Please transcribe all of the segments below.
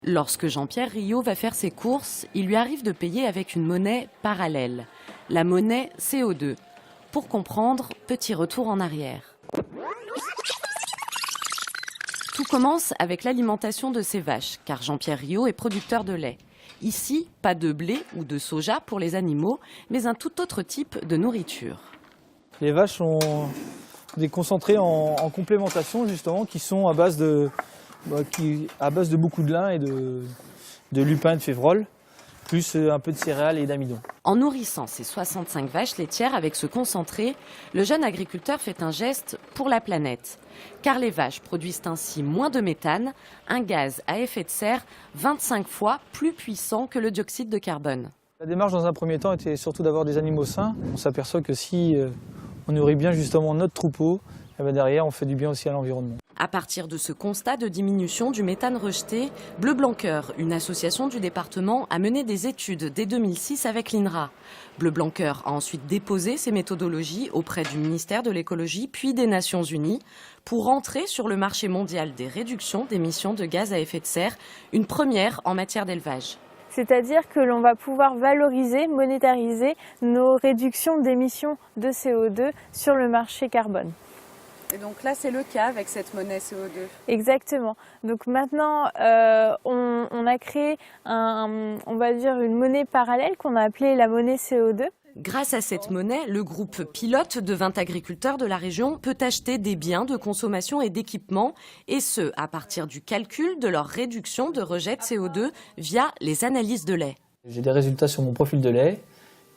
Lorsque Jean-Pierre Riot va faire ses courses, il lui arrive de payer avec une monnaie parallèle, la monnaie CO2. Pour comprendre, petit retour en arrière. Tout commence avec l'alimentation de ses vaches, car Jean-Pierre Riot est producteur de lait. Ici, pas de blé ou de soja pour les animaux, mais un tout autre type de nourriture. Les vaches ont des concentrés en complémentation justement qui sont à base de beaucoup de lin et de lupin et de févrole, plus un peu de céréales et d'amidon. En nourrissant ses 65 vaches laitières avec ce concentré, le jeune agriculteur fait un geste pour la planète. Car les vaches produisent ainsi moins de méthane, un gaz à effet de serre 25 fois plus puissant que le dioxyde de carbone. La démarche dans un premier temps était surtout d'avoir des animaux sains. On s'aperçoit que si on nourrit bien justement notre troupeau, derrière on fait du bien aussi à l'environnement. À partir de ce constat de diminution du méthane rejeté, Bleu Blanc Cœur, une association du département, a mené des études dès 2006 avec l'INRA. Bleu Blanc Cœur a ensuite déposé ses méthodologies auprès du ministère de l'écologie puis des Nations Unies pour entrer sur le marché mondial des réductions d'émissions de gaz à effet de serre, une première en matière d'élevage. C'est-à-dire que l'on va pouvoir valoriser, monétariser nos réductions d'émissions de CO2 sur le marché carbone. Et donc là, c'est le cas avec cette monnaie CO2. Exactement. Donc maintenant, on a créé on va dire une monnaie parallèle qu'on a appelée la monnaie CO2. Grâce à cette monnaie, le groupe pilote de 20 agriculteurs de la région peut acheter des biens de consommation et d'équipement, et ce, à partir du calcul de leur réduction de rejet de CO2 via les analyses de lait. J'ai des résultats sur mon profil de lait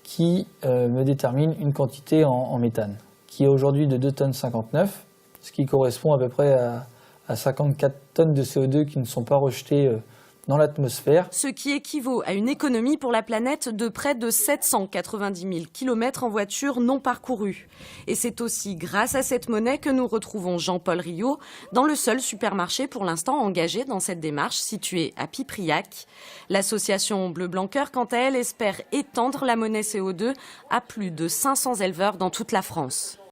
qui me déterminent une quantité en méthane, qui est aujourd'hui de 2,59 tonnes, ce qui correspond à peu près à 54 tonnes de CO2 qui ne sont pas rejetées dans l'atmosphère. Ce qui équivaut à une économie pour la planète de près de 790 000 km en voiture non parcourus. Et c'est aussi grâce à cette monnaie que nous retrouvons Jean-Paul Riot dans le seul supermarché pour l'instant engagé dans cette démarche situé à Pipriac. L'association Bleu Blanc Cœur, quant à elle, espère étendre la monnaie CO2 à plus de 500 éleveurs dans toute la France.